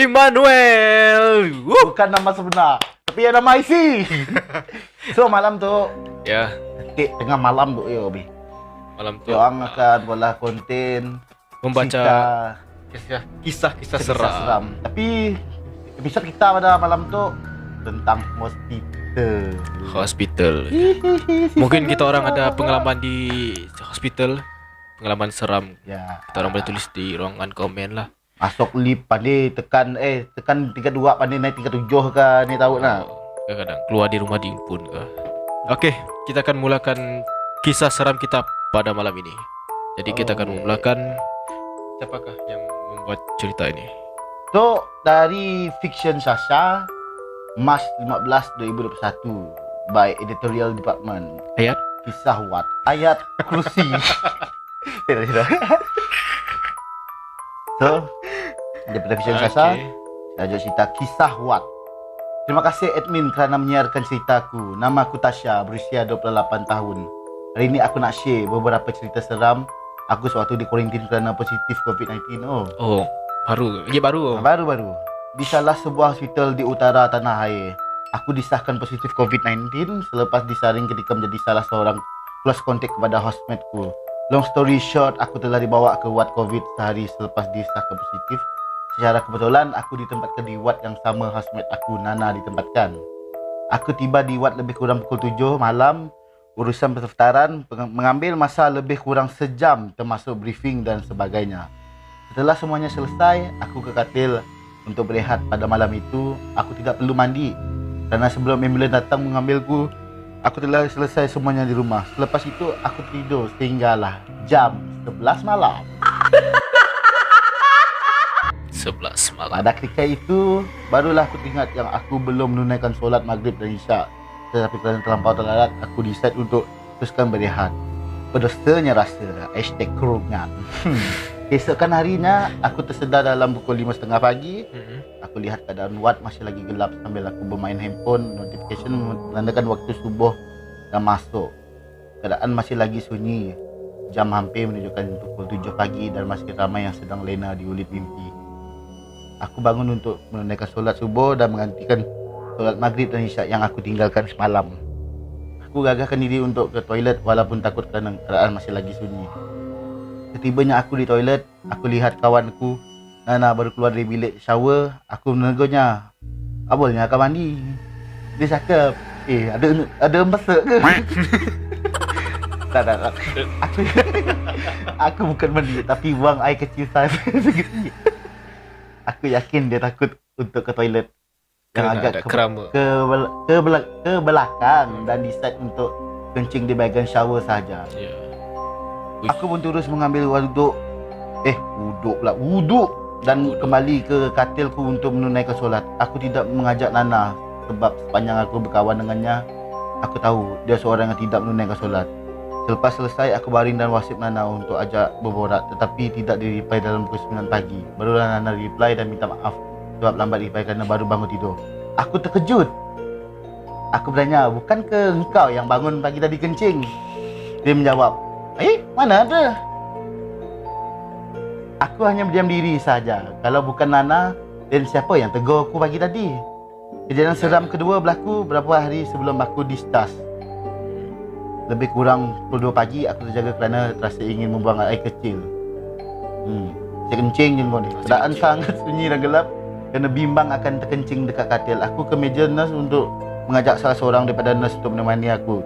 Immanuel. Bukan nama sebenar, tapi ada nama IC. So malam tu, Ya, tengah malam tu yo, Bi. malam tu Orang akan bola konten membaca cerita kisah-kisah kisah seram. seram. Tapi episod kita pada malam tu tentang hospital. Mungkin kita orang ada pengalaman di hospital, pengalaman seram. Ya. Kita orang boleh tulis di ruangan komen lah. Masuk lift pandai tekan tingkat 2 pandai naik tingkat 7 ke ni tahu nak. Kadang-kadang keluar di rumah diimpun ke. Oke, kita akan mulakan kisah seram kita pada malam ini. Jadi kita akan memulakan. Siapakah yang membuat cerita ini? So dari Fiction Sasha Mas 15 2021 by Editorial Department. Ayat Kisah Wat. Ayat kursi. Tidak. So daripada Fiction Sasha, saya cerita Kisah Wat. Terima kasih admin kerana menyiarkan ceritaku. Nama aku Tasha, berusia 28 tahun. Hari ini aku nak share beberapa cerita seram aku sewaktu di kuarantin kerana positif COVID-19. Oh, baru. Baru-baru. Di salah sebuah hospital di utara tanah air. Aku disahkan positif COVID-19 selepas disaring ketika menjadi salah seorang close contact kepada housematku. Long story short, aku telah dibawa ke ward COVID sehari selepas disahkan positif. Secara kebetulan, aku ditempatkan di ward yang sama housemate aku, Nana, ditempatkan. Aku tiba di ward lebih kurang pukul 7 malam. Urusan pendaftaran mengambil masa lebih kurang sejam termasuk briefing dan sebagainya. Setelah semuanya selesai, aku ke katil untuk berehat pada malam itu. Aku tidak perlu mandi kerana sebelum ambulans datang mengambilku, aku telah selesai semuanya di rumah. Selepas itu, aku tidur sehinggalah jam 11 malam. 11 malam. Pada ketika itu, barulah aku teringat yang aku belum menunaikan solat maghrib dan isyak. Tetapi kerana terlampau terlalat, aku decide untuk teruskan berehat. Berdostanya rasa, #kerungan. Keesokan harinya, aku tersedar dalam pukul 5.30 pagi. Aku lihat keadaan ward masih lagi gelap sambil aku bermain handphone. Notification menandakan waktu subuh dah masuk. Keadaan masih lagi sunyi. Jam hampir menunjukkan pukul 7 pagi dan masih ramai yang sedang lena di ulit mimpi. Aku bangun untuk menunaikan solat subuh dan menggantikan solat maghrib dan isyak yang aku tinggalkan semalam. Aku gagahkan diri untuk ke toilet walaupun takut kerana keadaan masih lagi sunyi. Ketibanya aku di toilet, aku lihat kawanku Nana baru keluar dari bilik shower. Aku menegurnya, "Abolnya akan mandi." Dia cakap, ada masak ke?" Tak. Aku bukan mandi tapi buang air kecil saja. Aku yakin dia takut untuk ke toilet yang agak ke belakang dan decide untuk kencing di bahagian shower saja. Aku pun terus mengambil wuduk dan kembali ke katilku untuk menunaikan solat. Aku tidak mengajak Nana sebab sepanjang aku berkawan dengannya, aku tahu dia seorang yang tidak menunaikan solat. Selepas selesai, aku baring dan wasip Nana untuk ajak berborak, tetapi tidak di-reply dalam pukul 9 pagi. Barulah Nana reply dan minta maaf sebab lambat reply kerana baru bangun tidur. Aku terkejut. Aku bertanya, "Bukankah engkau yang bangun pagi tadi kencing?" Dia menjawab, "Mana ada?" Aku hanya berdiam diri saja. Kalau bukan Nana, dan siapa yang tegur aku pagi tadi? Kejadian seram kedua berlaku beberapa hari sebelum aku discharge. Lebih kurang pukul 2 pagi aku terjaga kerana terasa ingin membuang air kecil. Saya kencing je kau ni. Keadaan sangat sunyi dan gelap kerana bimbang akan terkencing dekat katil. Aku ke meja nurse untuk mengajak salah seorang daripada nurse untuk menemani aku.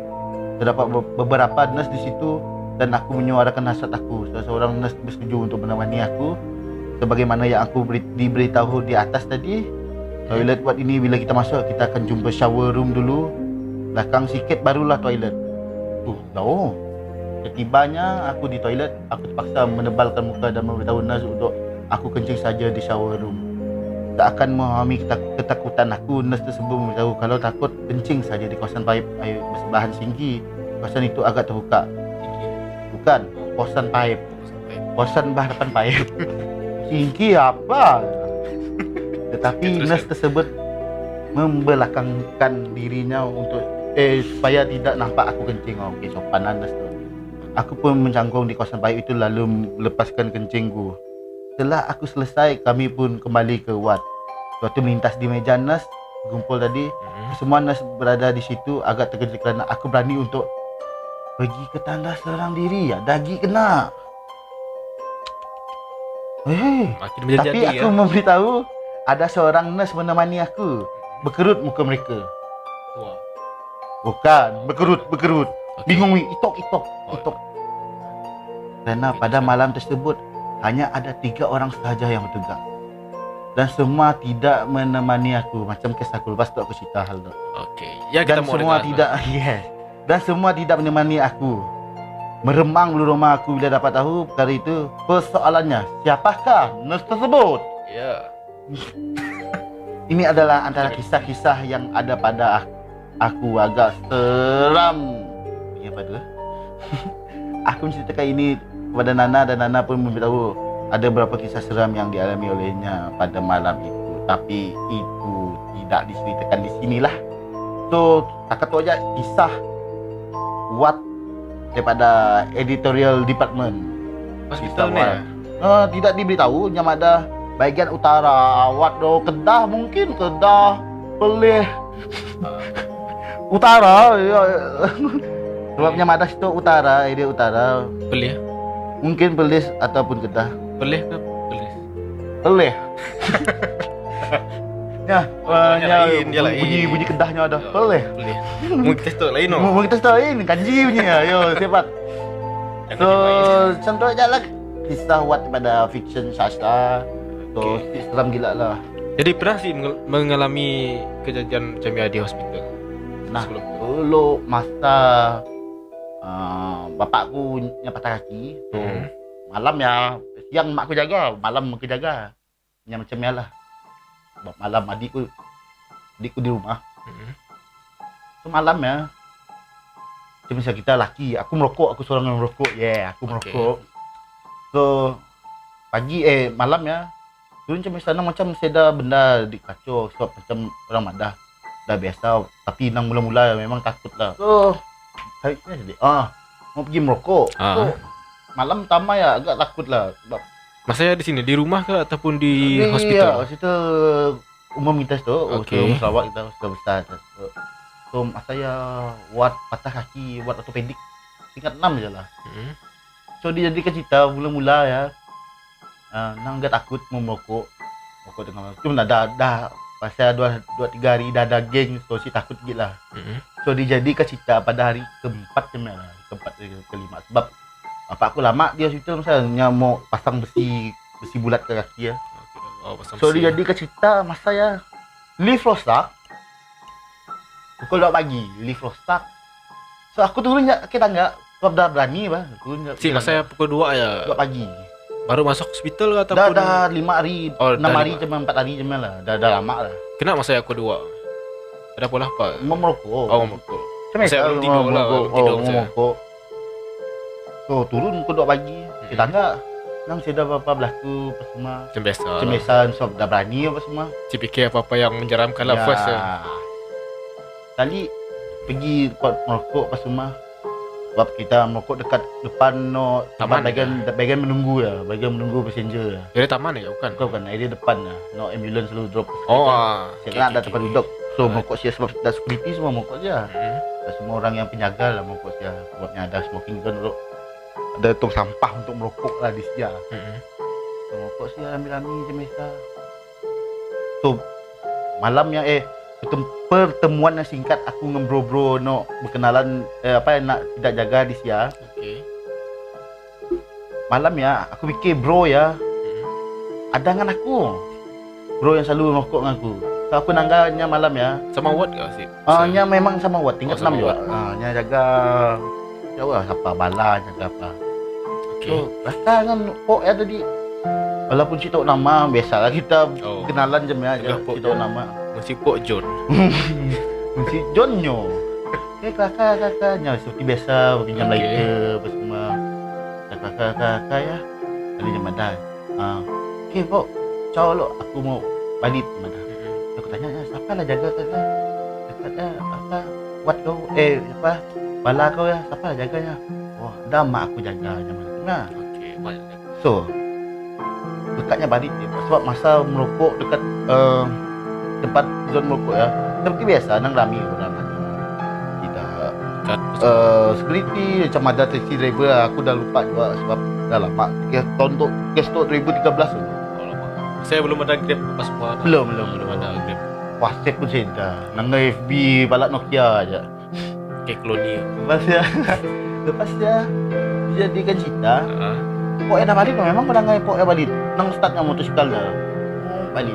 Terdapat beberapa nurse di situ dan aku menyuarakan hasrat aku. Salah seorang nurse bersetuju untuk menemani aku sebagaimana yang aku diberitahu di atas tadi. Toilet ward ini bila kita masuk, kita akan jumpa shower room dulu. Belakang sikit barulah toilet. Jauh. Ketibanya aku di toilet, aku terpaksa menebalkan muka dan memberitahu nurse untuk aku kencing saja di shower room. Tak akan memahami ketakutan aku, nurse tersebut memberitahu kalau takut kencing saja di kawasan paip air bersebelahan singgi. Kawasan itu agak terbuka. Bukan, kawasan paip. Kawasan hadapan paip. Singgi apa? Tetapi nurse tersebut membelakangkan dirinya untuk supaya tidak nampak aku kencing. Okey, sopan nurse tu. Aku pun mencangkung di kawasan paip itu lalu melepaskan kencingku. Setelah aku selesai, kami pun kembali ke ward. Waktu melintas di meja nurse, kumpul tadi, semua nurse berada di situ agak terkejut kerana aku berani untuk pergi ke tanda serang diri. Ya, dagi kena. Makin menjadi Tapi aku memberitahu ada seorang nurse menemani aku. Berkerut muka mereka. Tua. Bukan, berkerut. Okay. Bingung, itok. Kerana pada malam tersebut hanya ada 3 orang sahaja yang bertugas. Dan semua tidak menemani aku. Macam kes aku, lepas tu aku cerita hal tu. Okey. Ya kita Dan mau semua dengar. tidak, yes. Dan semua tidak menemani aku. Meremang bulu roma aku bila dapat tahu perkara itu. Persoalannya, siapakah nurse tersebut? Ya. Ini adalah antara kisah-kisah yang ada pada aku agak seram. Ini apa tu? Aku menceritakan ini kepada Nana dan Nana pun memberitahu ada beberapa kisah seram yang dialami olehnya pada malam itu. Tapi itu tidak diceritakan di sinilah. So, takat tu aja kisah buat daripada editorial department. Hospital ni. Tidak diberitahu yang ada bahagian utara awak do Kedah, mungkin Kedah Pelih utara ya. Sebabnya ada situ utara, area utara, Pelih. mungkin Pelih ataupun Kedah. Pelih ke Pelih? Pelih. Ya, bunyi Kedahnya ada. Pelih. Pelih. Mungkin kita start lain Mau kita start ini kanji punya. Yo, siapa? So, contoh aja lah kisah buat daripada fiction sastra. So, seram gila lah. Jadi pernah sih mengalami kejadian macam ni di hospital. Nah, Sebelum tu. dulu masa bapakku yang patah kaki, so malam ya, siang mak aku jaga, malam aku jaga. Yang macam ni lah. Sebab malam adikku di rumah. So malam ya, macam misalnya kita laki, aku merokok, aku seorang yang merokok. Aku merokok. So pagi malam ya, turun macam sana macam seda benda di kacau, sebab macam orang madah. Dah biasa, tapi nang mula-mula memang takut lah. So harusnya jadi mau pergi merokok. So malam pertama ya agak takut lah sebab Masanya di sini di rumah ke ataupun di hospital? Ya, hospital umum kita tu, Okey. hospital Sarawak kita hospital besar. So masa saya ward patah kaki, ward ortopedik tingkat 6 je lah. So dia jadikan cerita mula-mula ya. Nang agak takut mau merokok. Merokok dengan cuma dah pasal 2-3 hari dah ada geng, so si takut sikit lah. So dijadikan cerita pada hari keempat je lah, keempat kelima. Sebab bapak aku lama di hospital misalnya mau pasang besi bulat ke kaki ya. So dijadikan cerita masa ya lift rosak. Pukul 2 pagi, lift rosak. So aku turun ke tangga, sebab dah berani bah. Turun Si masa pukul 2 ya. 2 pagi. Baru masuk hospital ke ataupun Dah 5 hari, 6 dah hari 5. cuma 4 hari cuma lah. Dah lama lah. Kena masa pukul 2. Ada pola apa? Mau merokok. Oh, merokok. Macam Saya belum tidur lah, belum tidur saya. merokok. So turun pukul 2 pagi. Ke tangga. Nang saya dah apa berlaku apa semua. Macam biasa. Macam biasa, sebab dah berani apa semua. Si fikir apa-apa yang menyeramkan lah first ya. Tadi pergi tempat merokok apa semua. Sebab kita merokok dekat depan Taman bagian menunggu ya, bagian menunggu passenger ya. Jadi taman ya bukan? Bukan area depan lah. Ambulans selalu drop. Oh, Saya kan ada tempat duduk. So merokok sia sebab ada security semua merokok je. Dan semua orang yang penjaga lah merokok sia. Sebabnya ada smoking zone duduk. Ada tong sampah untuk merokok lah di sia. So merokok sia ambil-ambil je biasa. So malamnya pertemuan yang singkat aku dengan bro-bro berkenalan nak tidak jaga di sia. Okey. Malam ya aku fikir bro ya ada dengan aku. Bro yang selalu merokok dengan aku. So aku nangganya malam ya. Sama ward ke sih? Nya memang sama ward tingkat 6 sama juga. ward. Nya jaga jauh siapa bala jaga apa. Okey. So rasa dengan pok ya tadi. Walaupun cerita nama biasalah kita kenalan je aja cerita nama. Mesti Pok John. Si Johnyo. Kakaknya seperti biasa pinjam lighter apa semua. Kakak ya. Tadi jam madan. Okey Pok, ciao lo aku mau balik madan. Aku tanya siapa lah jaga kakak. Kakaknya apa buat kau bala kau ya siapa lah jaganya. Oh, dah mak aku jaga jam madan. Okey, banyak. So dekatnya balik dia sebab masa merokok dekat tempat zon merokok ya. Seperti biasa nang rami orang ada. Kita Kan security macam ada taxi driver lah. Aku dah lupa juga sebab dah lama. Tahun tu kes tu 2013 tu. saya belum ada Grab pas semua. Belum ada Grab. WhatsApp pun saya dah. Nang FB balak Nokia aja. Kayak kloni. Lepas dia dijadikan cita. Ha. Pok dah balik memang pada ngai pok balik. Nang start dengan motosikal dah. Balik.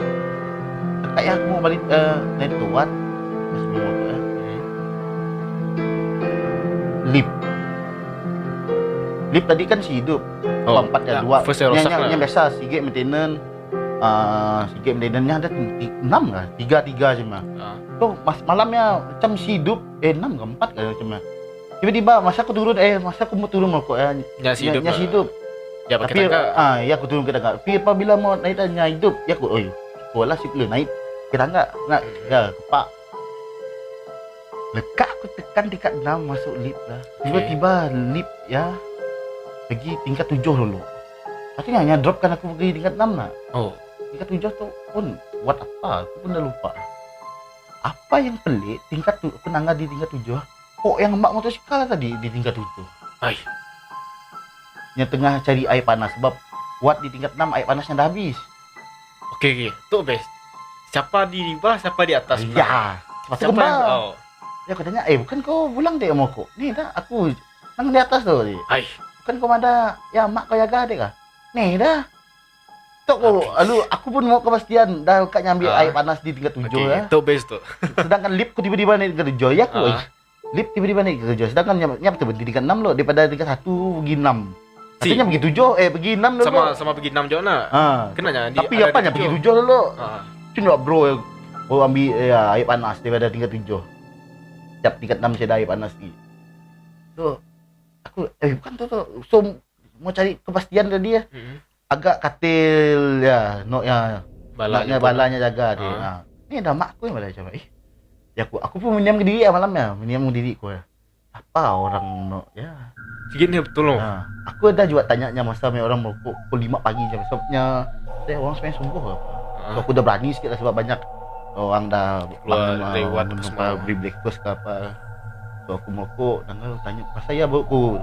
Kayak aku mau balik naik tuat. Masih mau motor. Lip tadi kan si hidup. Oh, Empat ya, ya, dua. first yang rosak lah. Yang biasa sikit maintenance. Sikit maintenance-nya ada 6 lah. 3 je mah. Ha. Tu malamnya macam si hidup 6 ke 4 ke macam mana. Tiba-tiba masa aku turun masa aku mau turun merokok Nya si hidup. Nya si hidup. Ya pakai Tapi tangga. ya aku turun ke tangga. Tapi apabila mau naik tanya hidup, ya aku sekolah sih belum naik ke tangga. Nak ya kepak. Lekak aku tekan tingkat 6 masuk lift lah. Tiba-tiba lift ya pergi tingkat 7 dulu. Artinya hanya dropkan aku pergi tingkat 6 lah. Oh, Tingkat 7 tu pun buat apa? Aku pun dah lupa. Apa yang pelik tingkat tu penangga di tingkat 7? Kok yang mak motosikal tadi di tingkat 7? ai. Yang tengah cari air panas sebab buat di tingkat 6 air panasnya dah habis. Okey. Tu best. Siapa di bawah, siapa di atas? Ya. Masa Siapa yang kembang. oh. Ya aku tanya, bukan kau pulang dek mau kok? Ni dah aku nang di atas tu. Ai. Bukan kau ada ya mak kau jaga dek kah? Ni dah. Tok kau, lalu aku pun mau kepastian dah kak nyambil air panas di tingkat 7 Okey, ya. tu best tu. Sedangkan lip ku tiba-tiba naik tingkat 7 ya aku. Lip tiba-tiba naik tingkat 7. Sedangkan nyap berhenti tingkat 6 loh daripada tingkat 1 pergi 6. Artinya pergi 7 pergi 6 dulu. Sama pergi 6 je nak. Kenanya tapi ada apanya di pergi tujuh. 7 dulu. Ha. Cuma bro ambil air panas daripada tingkat 7. Tiap tingkat 6 saya dah air panas ni. So aku bukan tu. So mau cari kepastian tadi ya. Agak katil ya, balanya jaga dia. Ni dah mak aku yang bala macam ya aku pun mendiam ke diri malamnya, mendiam ke diri aku ya. Apa orang ya. Sikit ni betul loh. Aku ada juga tanya masa orang merokok pukul 5 pagi jam sebabnya orang sebenarnya sungguh apa. So, aku dah berani sikit lah sebab banyak orang dah keluar lewat semua beli breakfast ke apa. So aku merokok dan tanya pasal ya aku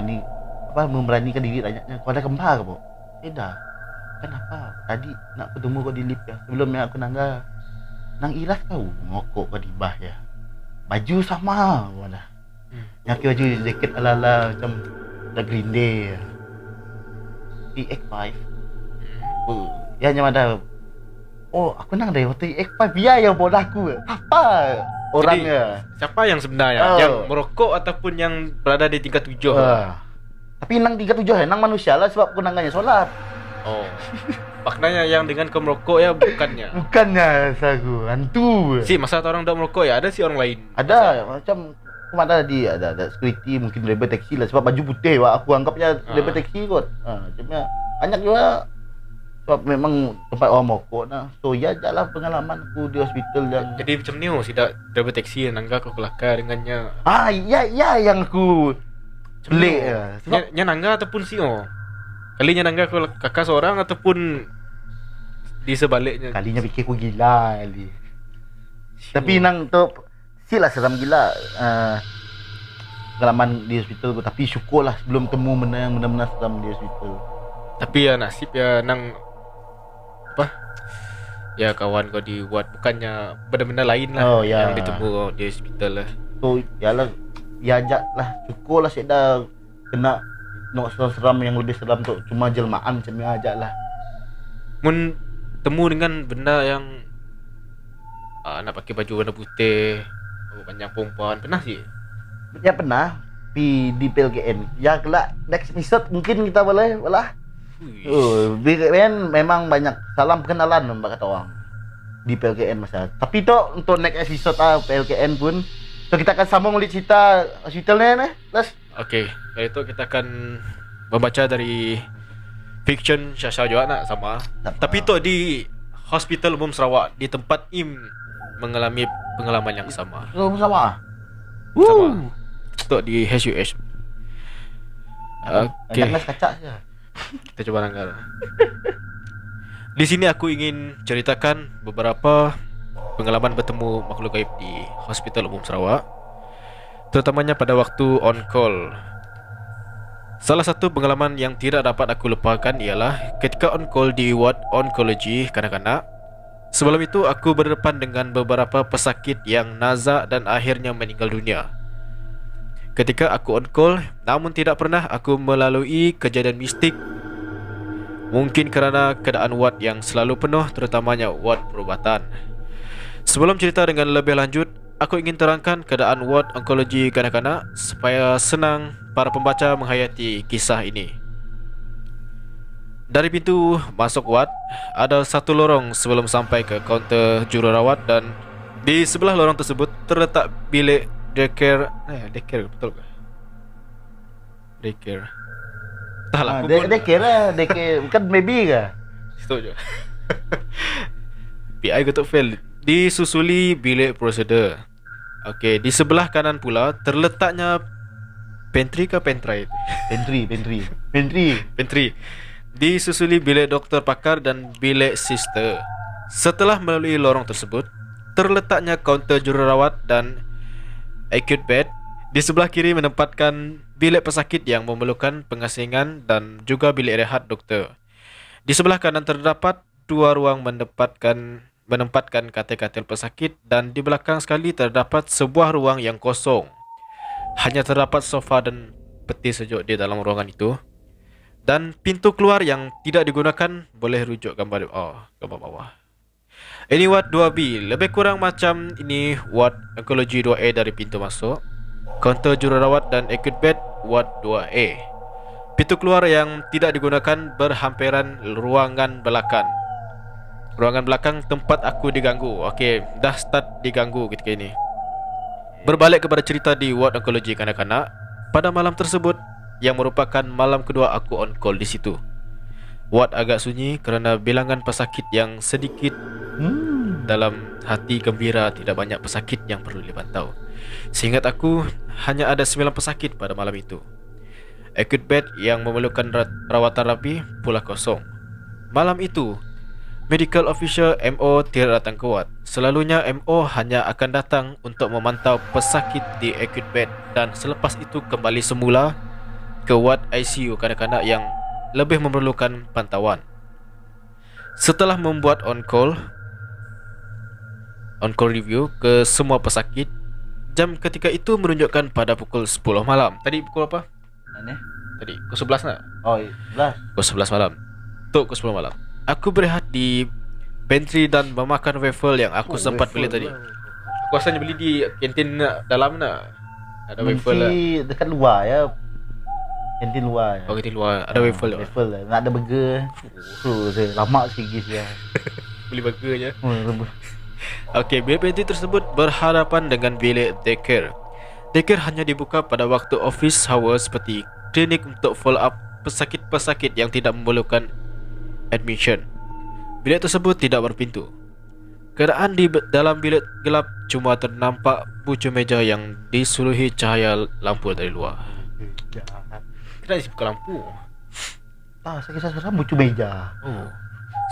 ni apa memberanikan diri tanya kau ada kembar ke, Bok? Dah. Kenapa? Tadi nak ketemu kau di lift ya. Sebelumnya aku nangga nang iras kau ngokok kau di bah ya. Baju sama mana. Yang pakai baju jaket ala-ala macam The Green Day. TX5. Ya nyama ada. Aku nang dari TX5 dia yang bodoh aku. Apa orangnya? Jadi, siapa yang sebenarnya? Yang merokok ataupun yang berada di tingkat 7? Tapi nang tingkat 7 nang manusia lah sebab aku nanganya solat. Oh. Maknanya yang dengan kau merokok ya bukannya. Bukannya sagu hantu. Si masa orang tak merokok ya ada si orang lain. Ada macam aku ada di ada security mungkin driver taksi lah sebab baju putih aku anggapnya driver taksi kot. Cuma banyak juga sebab memang tempat orang merokok nah. So ya jalan pengalaman aku di hospital yang jadi macam ni si driver taksi nangga kau kelakar dengannya. Ya yang aku pelik ya. Sebab nya nangga ataupun si kalinya nangga kau kakak seorang ataupun di sebaliknya. Kalinya fikir aku gila kali. Tapi nang tu silah seram gila pengalaman di hospital tu. Tapi syukurlah sebelum temu benda yang benar-benar seram di hospital. Tapi ya nasib ya nang apa? Ya kawan kau dibuat bukannya benda-benda lain lah yang ditemu di hospital lah. So yalah diajak lah syukurlah saya dah kena nak seram yang lebih seram tu cuma jelmaan macam ni ajak lah. Mun temu dengan benda yang nak pakai baju warna putih, panjang perempuan pernah sih? Ya pernah di PLKN. Ya kelak next episode mungkin kita boleh lah. PLKN memang banyak salam perkenalan mbak kata orang di PLKN masa. Tapi tu untuk next episode PLKN pun so kita akan sambung lihat cerita hospitalnya nih. Okey, kali itu kita akan membaca dari fiction Syasha juga nak sama. Tapi itu di Hospital Umum Sarawak di tempat Im mengalami pengalaman yang sama. Sama. Sama. Itu di HUH. Okey. Jangan kaca saja. Kita coba langgar. Di sini aku ingin ceritakan beberapa pengalaman bertemu makhluk gaib di Hospital Umum Sarawak, terutamanya pada waktu on call. Salah satu pengalaman yang tidak dapat aku lupakan ialah ketika on call di ward onkologi kanak-kanak. Sebelum itu aku berdepan dengan beberapa pesakit yang nazak dan akhirnya meninggal dunia. Ketika aku on call, namun tidak pernah aku melalui kejadian mistik. Mungkin kerana keadaan ward yang selalu penuh, terutamanya ward perubatan. Sebelum cerita dengan lebih lanjut, aku ingin terangkan keadaan ward onkologi kanak-kanak supaya senang para pembaca menghayati kisah ini. Dari pintu masuk ward, ada satu lorong sebelum sampai ke kaunter jururawat, dan di sebelah lorong tersebut terletak bilik daycare. Daycare betul ke? Daycare. Entahlah, daycare lah, daycare bukan baby ke? Situ je. PI ketuk fail. Disusuli bilik prosedur. Okey, di sebelah kanan pula terletaknya pantry ke pentry? Pantry. Disusuli bilik doktor pakar dan bilik sister. Setelah melalui lorong tersebut, terletaknya kaunter jururawat dan acute bed. Di sebelah kiri menempatkan bilik pesakit yang memerlukan pengasingan dan juga bilik rehat doktor. Di sebelah kanan terdapat dua ruang menempatkan katil-katil pesakit, dan di belakang sekali terdapat sebuah ruang yang kosong. Hanya terdapat sofa dan peti sejuk di dalam ruangan itu. Dan pintu keluar yang tidak digunakan, boleh rujuk gambar bawah. Ini ward 2B, lebih kurang macam ini ward onkologi 2A dari pintu masuk. Kaunter jururawat dan acute bed ward 2A. Pintu keluar yang tidak digunakan berhampiran ruangan belakang. Ruangan belakang tempat aku diganggu. Okey, dah start diganggu ketika ini. Berbalik kepada cerita di ward onkologi kanak-kanak, pada malam tersebut yang merupakan malam kedua aku on call di situ. Ward agak sunyi kerana bilangan pesakit yang sedikit. Dalam hati gembira, tidak banyak pesakit yang perlu dipantau. Seingat aku, hanya ada 9 pesakit pada malam itu. Acute bed yang memerlukan rawatan rapi pula kosong. Malam itu, medical officer MO tidak datang ke ward. Selalunya MO hanya akan datang untuk memantau pesakit di acute bed, dan selepas itu kembali semula ke ward ICU kanak-kanak yang lebih memerlukan pantauan. Setelah membuat on call review ke semua pesakit, jam ketika itu menunjukkan pada pukul 10 malam. Tadi pukul apa? Mana? Tadi pukul 11 nak? Oh, 11. Pukul 11 malam. Pukul 10 malam. Aku berehat di pantry dan memakan waffle yang aku sempat beli tadi. Aku asalnya beli di kantin dalam nak. Ada waffle lah. Dekat luar ya. Kantin luar ya. Oh, kantin luar. Ada waffle lah. Waffle lah. Nak ada burger. Lama sikit ya. Beli burger je. Okey, bilik pantry tersebut berhadapan dengan bilik daycare. Daycare hanya dibuka pada waktu office hours seperti klinik untuk follow up pesakit-pesakit yang tidak memerlukan admission. Bilik tersebut tidak berpintu. Keadaan di dalam bilik gelap, cuma ternampak pucuk meja yang disuluhi cahaya lampu dari luar. Kenapa dibuka lampu? Tak, saya kisah seram pucuk meja. Oh.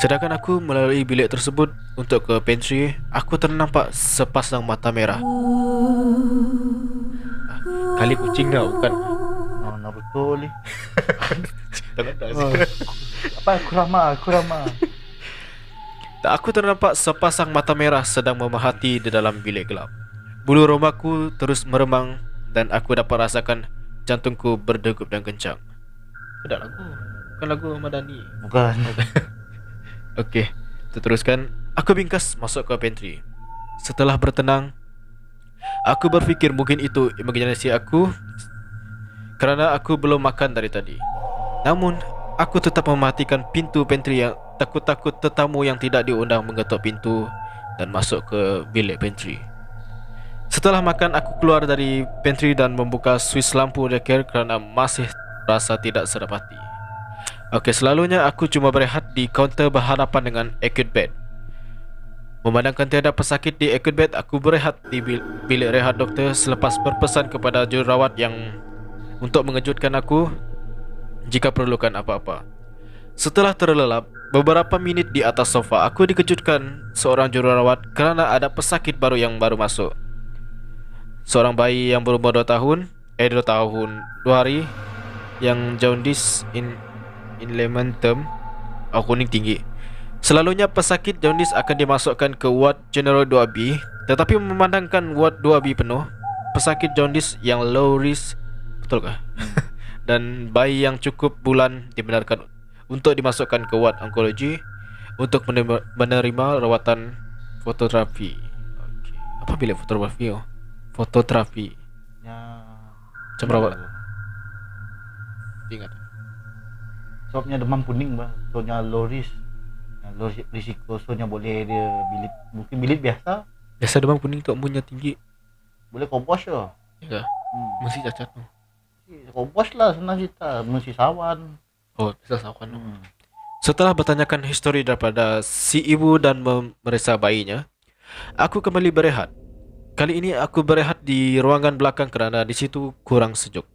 Sedangkan aku melalui bilik tersebut untuk ke pantry, aku ternampak sepasang mata merah. Kali kucing kau bukan? Mana betul ni? Tak ada. Apa aku ramah. Aku ternampak sepasang mata merah sedang memerhati di dalam bilik gelap. Bulu romaku terus meremang dan aku dapat rasakan jantungku berdegup dan kencang. Ada lagu? Bukan lagu Madani. Bukan. Okey, teruskan. Aku bingkas masuk ke pantry. Setelah bertenang, aku berfikir mungkin itu imajinasi aku kerana aku belum makan dari tadi. Namun, aku tetap mematikan pintu pantry yang takut-takut tetamu yang tidak diundang mengetuk pintu dan masuk ke bilik pantry. Setelah makan, aku keluar dari pantry dan membuka switch lampu daycare kerana masih rasa tidak sedap hati. Okey, selalunya aku cuma berehat di kaunter berhadapan dengan acute bed. Memandangkan tiada pesakit di acute bed, aku berehat di bilik rehat doktor selepas berpesan kepada jururawat yang untuk mengejutkan aku jika perlukan apa-apa. Setelah terlelap, Beberapa menit di atas sofa, aku dikejutkan seorang jururawat kerana ada pesakit baru yang baru masuk. Seorang bayi yang berumur 2 tahun 2 tahun 2 hari yang jaundice in layman term, kuning tinggi. Selalunya pesakit jaundice akan dimasukkan ke ward general 2B, tetapi memandangkan ward 2B penuh, pesakit jaundice yang low risk, betulkah? Dan bayi yang cukup bulan dibenarkan untuk dimasukkan ke ward onkologi untuk menerima rawatan fototerapi. Okey. Apa bilik fototerapi? Fototerapi. Ya. Macam rawat. Ingat. Sebabnya demam kuning bah. Soalnya low risk. Low risiko, soalnya boleh dia bilik, mungkin bilik biasa. Biasa demam kuning tu umurnya tinggi. Boleh kompos je. Ya. Mesti cacat tu. Kompos lah senang cerita, mesti sawan. Oh, bisa sawan. Setelah bertanyakan histori daripada si ibu dan memeriksa bayinya, aku kembali berehat. Kali ini aku berehat di ruangan belakang kerana di situ kurang sejuk.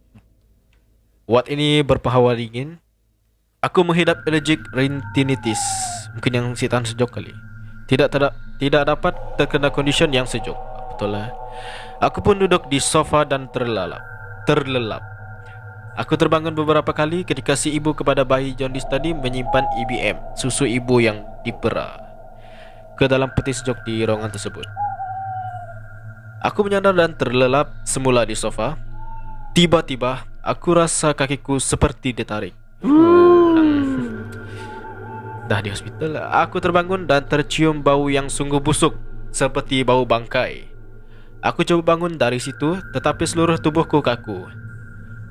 Ward ini berpahawa dingin. Aku menghidap allergic rhinitis, mungkin yang si tahan sejuk kali. Tidak dapat terkena condition yang sejuk. Betul lah. Aku pun duduk di sofa dan terlelap. Aku terbangun beberapa kali ketika si ibu kepada bayi jaundice tadi menyimpan IBM, susu ibu yang dipera, ke dalam peti sejuk di ruangan tersebut. Aku menyandar dan terlelap semula di sofa. Tiba-tiba aku rasa kakiku seperti ditarik. Dah di hospital. Aku terbangun dan tercium bau yang sungguh busuk, seperti bau bangkai. Aku coba bangun dari situ, tetapi seluruh tubuhku kaku.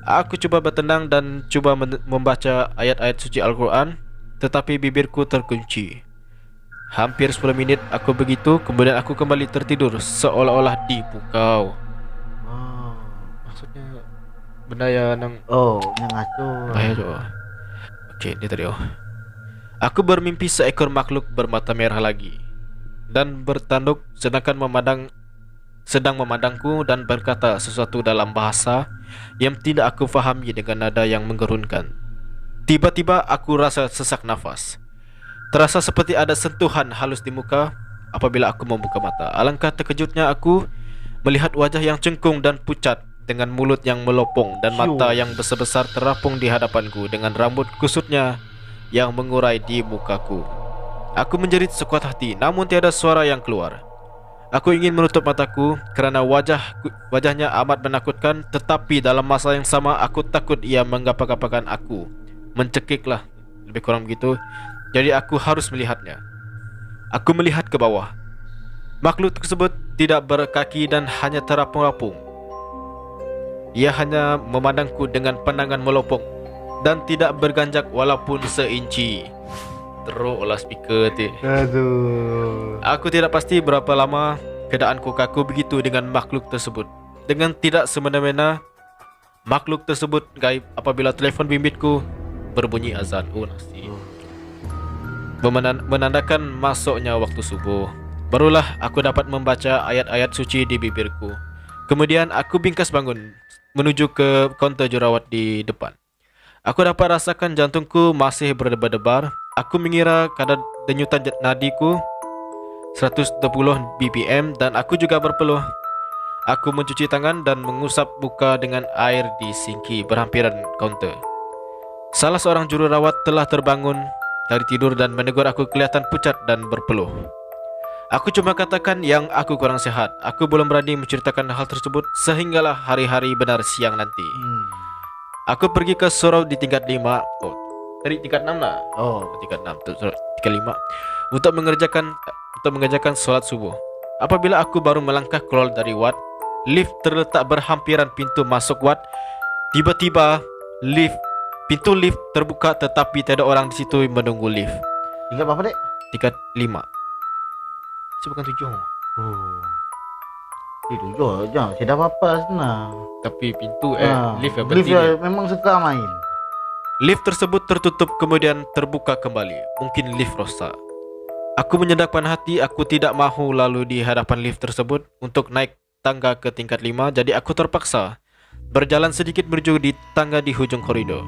Aku cuba bertenang dan cuba membaca ayat-ayat suci Al-Quran, tetapi bibirku terkunci. Hampir 10 minit aku begitu, kemudian aku kembali tertidur seolah-olah dipukau. Maksudnya benda yang yang ngacur. bahaya tu. Okey, ni tadi. Aku bermimpi seekor makhluk bermata merah lagi dan bertanduk sedang memandangku dan berkata sesuatu dalam bahasa yang tidak aku fahami dengan nada yang menggerunkan. Tiba-tiba aku rasa sesak nafas. Terasa seperti ada sentuhan halus di muka apabila aku membuka mata. Alangkah terkejutnya aku melihat wajah yang cengkung dan pucat dengan mulut yang melopong dan mata yang besar-besar terapung di hadapanku dengan rambut kusutnya yang mengurai di mukaku. Aku menjerit sekuat hati, namun tiada suara yang keluar. Aku ingin menutup mataku kerana wajahnya amat menakutkan, tetapi dalam masa yang sama aku takut ia menggapa-gapakan aku. Mencekiklah, lebih kurang begitu. Jadi aku harus melihatnya. Aku melihat ke bawah. Makhluk tersebut tidak berkaki dan hanya terapung-apung. Ia hanya memandangku dengan pandangan melopong dan tidak berganjak walaupun seinci. Teruk olah speaker tu. Aduh. Aku tidak pasti berapa lama keadaanku kaku begitu dengan makhluk tersebut. Dengan tidak semena-mena, makhluk tersebut gaib apabila telefon bimbitku berbunyi azan. Nasi. Menandakan masuknya waktu subuh. Barulah aku dapat membaca ayat-ayat suci di bibirku. Kemudian aku bingkas bangun menuju ke kaunter jurawat di depan. Aku dapat rasakan jantungku masih berdebar-debar. Aku mengira kadar denyutan nadiku 120 BPM dan aku juga berpeluh. Aku mencuci tangan dan mengusap muka dengan air di sinki berhampiran kaunter. Salah seorang jururawat telah terbangun dari tidur dan menegur aku kelihatan pucat dan berpeluh. Aku cuma katakan yang aku kurang sihat. Aku belum berani menceritakan hal tersebut sehinggalah hari-hari benar siang nanti. Aku pergi ke surau di tingkat 5. Dari tingkat 6 lah. Tingkat 6 tu, tingkat 5 untuk mengerjakan solat subuh. Apabila aku baru melangkah keluar dari wad, lift terletak berhampiran pintu masuk wad. Tiba-tiba pintu lift terbuka tetapi tiada orang di situ menunggu lift. Tingkat berapa, Dek? Tingkat 5. Itu bukan 7. Itu je, saya dah apa senang. Tapi pintu lift Lift memang suka main. Lift tersebut tertutup kemudian terbuka kembali. Mungkin lift rosak. Aku menyedapkan hati, aku tidak mahu lalu di hadapan lift tersebut untuk naik tangga ke tingkat 5. Jadi aku terpaksa berjalan sedikit menuju di tangga di hujung koridor.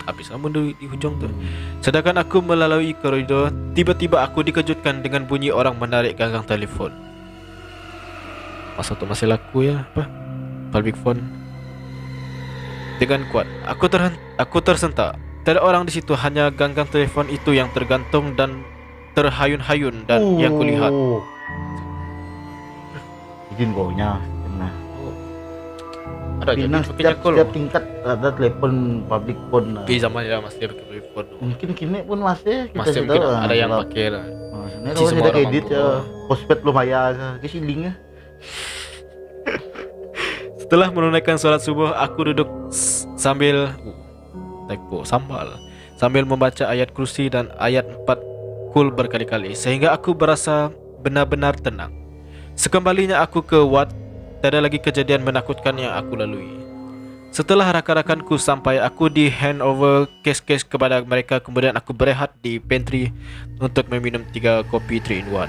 Habis lama di hujung tu. Sedangkan aku melalui koridor, tiba-tiba aku dikejutkan dengan bunyi orang menarik gagang telefon. Masa tu masih laku ya, public phone. Dengan kuat, aku tersentak. Tiada orang di situ, hanya ganggang telefon itu yang tergantung dan terhayun-hayun dan yang kulihat. Izin gonya. Ada je Pinang setiap tingkat ada telefon public phone lah. di zaman dia masih pakai public phone. Mungkin kini pun masih kita Masih sudah mungkin ada yang pakai lah. Ini Si kalau semua sudah orang edit mampu. ya, postpaid belum bayar ke siling ya. Setelah menunaikan solat subuh, aku duduk sambil sambil membaca ayat kursi dan ayat 4 kul berkali-kali sehingga aku berasa benar-benar tenang. Sekembalinya aku ke ward, tiada lagi kejadian menakutkan yang aku lalui. Setelah rakan-rakanku sampai, aku di handover kes-kes kepada mereka. Kemudian aku berehat di pantry untuk meminum 3 kopi 3 in 1.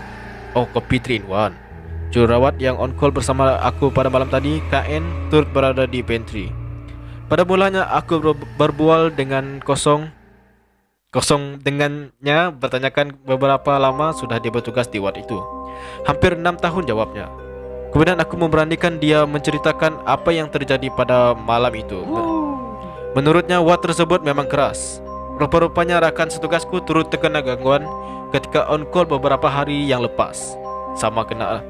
Kopi 3 in 1. Jururawat yang on call bersama aku pada malam tadi, KN, turut berada di pantry. Pada mulanya aku berbual dengan kosong dengannya, bertanyakan beberapa lama sudah dia bertugas di ward itu. Hampir 6 tahun jawabnya. Kemudian aku memberanikan dia menceritakan apa yang terjadi pada malam itu. Menurutnya ward tersebut memang keras. Rupa-rupanya rakan setugasku turut terkena gangguan ketika on call beberapa hari yang lepas. Sama kena lah.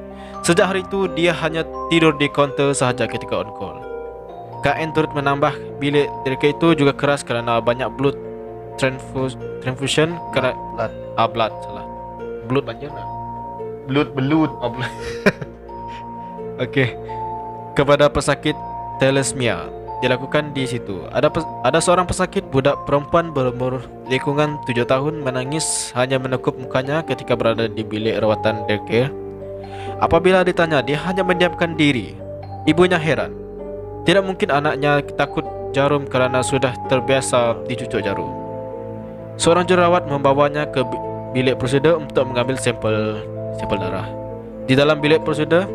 Sejak hari itu dia hanya tidur di kaunter sahaja ketika on call. KN turut menambah bilik mereka itu juga keras kerana banyak blood transfusion kerana blood salah. Blood banyak lah. Belut. Okey. Kepada pesakit thalassemia dilakukan di situ. Ada seorang pesakit budak perempuan berumur lingkungan 7 tahun menangis hanya menekuk mukanya ketika berada di bilik rawatan daycare. Apabila ditanya, dia hanya mendiamkan diri. Ibunya heran. Tidak mungkin anaknya takut jarum kerana sudah terbiasa dicucuk jarum. Seorang jururawat membawanya ke bilik prosedur untuk mengambil sampel darah. Di dalam bilik prosedur,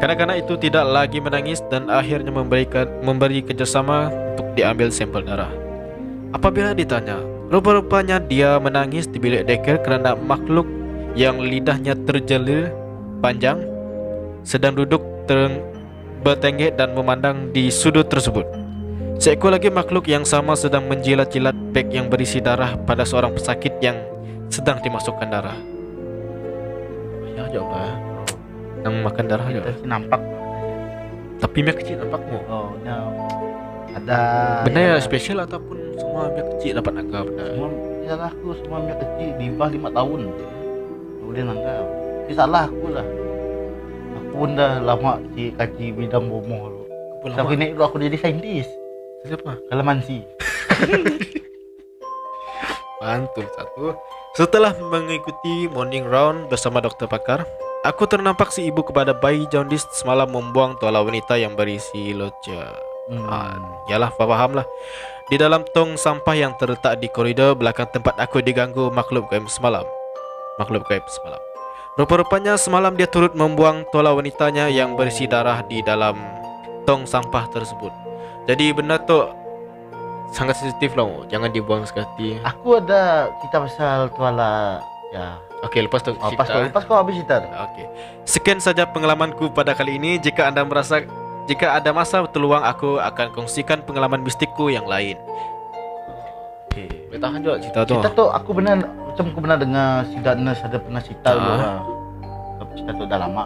kanak-kanak itu tidak lagi menangis dan akhirnya memberi kerjasama untuk diambil sampel darah. Apabila ditanya, rupa-rupanya dia menangis di bilik daycare kerana makhluk yang lidahnya terjelir panjang sedang duduk bertenggek dan memandang di sudut tersebut. Seekor lagi makhluk yang sama sedang menjilat-jilat beg yang berisi darah pada seorang pesakit yang sedang dimasukkan darah. Ya coba yang makan darah je. Kita sih nampak. Tapi miak kecil nampakmu. Ada Benda yang spesial ataupun semua miak kecil dapat nangkap benda. Semua salah aku, semua miak kecil di bawah 5 tahun. Kemudian nangkap. Ini salah aku lah. Aku pun dah lama kaji bidang bomoh dulu. Sampai ni dulu aku jadi saintis. Siapa? Kalamansi. Mantul satu. Setelah mengikuti morning round bersama doktor pakar, aku ternampak si ibu kepada bayi jaundice semalam membuang tuala wanita yang berisi loja. Yalah, faham lah. Di dalam tong sampah yang terletak di koridor belakang tempat aku diganggu makhluk gaib semalam. Rupa-rupanya semalam dia turut membuang tuala wanitanya yang berisi darah di dalam tong sampah tersebut. Jadi benda tu sangat sensitif lah, jangan dibuang sekali. Aku ada cerita pasal tuala ya. Okey, lepas tu Lepas kau habis cerita. Okey. Sekian saja pengalamanku pada kali ini. Jika ada masa berpeluang, aku akan kongsikan pengalaman mistikku yang lain. Okey. Boleh tahan juga cerita tu. Cerita tu aku pernah dengar si Danes ada pernah cerita dulu lah. Cerita tu dah lama.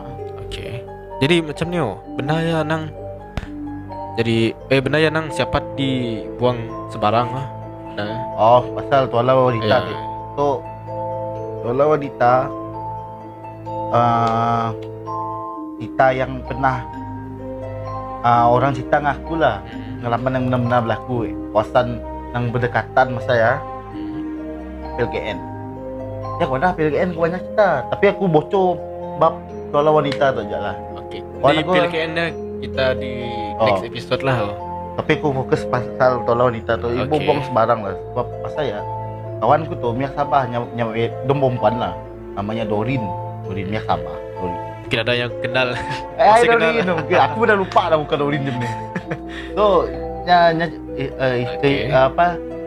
Okey. Jadi macam ni benda yang nang benda yang nang siapa dibuang sebarang lah. Pasal tuala wanita tu. So tuala wanita cerita yang pernah orang cerita dengan aku lah, pengalaman yang benar-benar berlaku kawasan yang berdekatan masa ya PLKN. Ya kau dah PLKN aku banyak cerita, tapi aku bocor bab tuala wanita tu je lah. Okey. Di PLKN kita di next episode lah. Tapi aku fokus pasal tuala wanita tu. Ibu buang sembarang lah. Sebab pasal ya kawanku tu miak Sabah nyawa dom perempuan lah. Namanya Dorin miak Sabah. Mungkin ada yang kenal. Dorin. Mungkin aku dah lupa dah muka Dorin je ni. So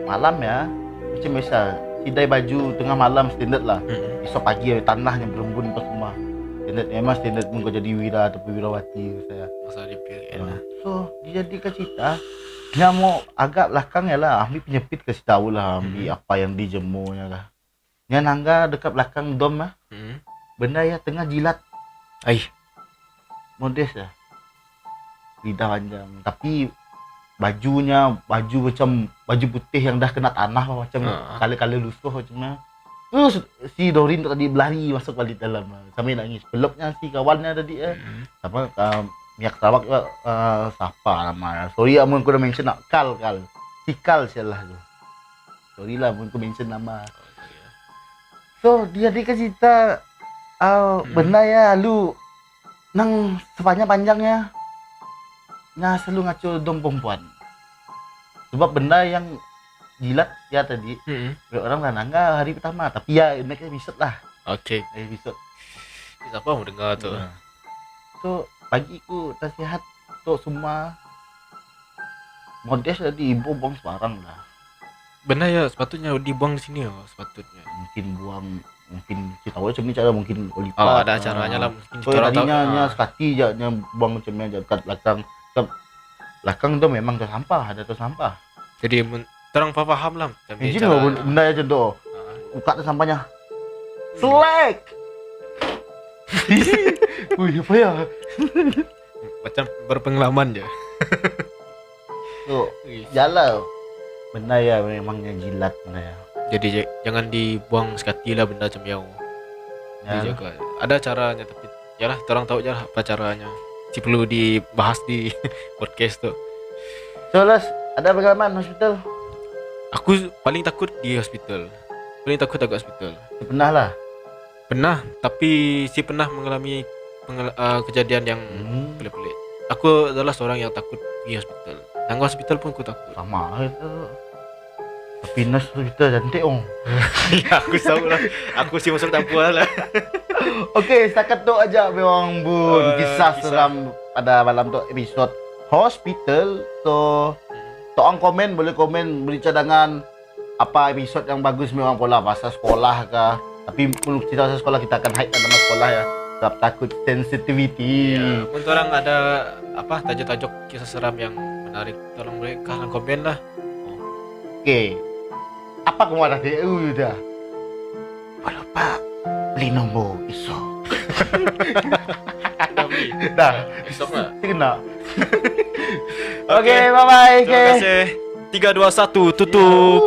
malam ya, macam biasa sidai baju tengah malam standard lah. Esok pagi tanahnya berembun apa semua. Standard memang standard pun kau jadi wira ataupun wirawati saya. Masa di PN. So dijadikan cerita dia mau agak belakang ya lah, ambil penyepit kasih tahu lah, ambil apa yang dijemurnya lah. Yang nangga dekat belakang dom lah, benda yang tengah jilat. Ai, Modest lah, lidah panjang, tapi bajunya baju macam baju putih yang dah kena tanah lah, macam kala-kala lusuh macamnya. Terus si Dorin tadi berlari masuk balik dalam sambil nangis. Peluknya si kawannya tadi apa Miak Sarawak juga siapa nama. Sorry amun aku dah mention nak Kal. Si Kal salah tu. Sorry lah amun aku mention nama. So dia cerita benda ya lu nang sepanjang panjangnya nya selalu ngaco dom perempuan. Sebab benda yang jilat ya tadi orang kan enggak hari pertama tapi ya next episode lah. Okey. Episode. Siapa mau dengar tu? So pagi ku nasihat untuk semua modest tadi ibu buang sembarang lah. Benar ya, sepatutnya dibuang di sini sepatutnya. Mungkin kita tahu macam ni cara mungkin lipat. Ada caranya lah mungkin so tadinya sekati je nya buang macam ni dekat belakang tu memang tu sampah, ada tu sampah. Jadi terang faham lah macam ni cara benda macam tu. Buka tu sampahnya. Slack. Wih, apa ya? Macam berpengalaman je. So, jalan benda ya memangnya jilat benda ya. Jadi jangan dibuang sekali lah benda macam yang dijaga. Ada caranya tapi yalah orang tahu je lah apa caranya. Si perlu dibahas di podcast tu. So, Las, ada pengalaman hospital? Aku paling takut di hospital. Paling takut agak hospital. Pernah lah. Pernah, tapi si pernah mengalami kejadian yang pelik-pelik. Aku adalah seorang yang takut pergi hospital. Tangga hospital pun aku takut. Sama itu. Tapi nurse hospital cantik Ya, aku tahu lah. Aku sih masuk tak puas lah. Okey, setakat tu aja memang bun kisah seram pada malam tu episod hospital. So, orang komen boleh komen beri cadangan apa episod yang bagus memang pola pasal sekolah kah. Tapi kalau cerita pasal sekolah kita akan hide dalam sekolah ya. Sebab takut sensitivity. Ya, untuk orang ada apa tajuk-tajuk kisah seram yang menarik, tolong boleh kalian komen lah. Okey. Apa kamu ada di dah? Lupa beli nombor esok. Dah. Esok lah. Kena. Okey, bye bye. Terima kasih. 3 2 1 tutup.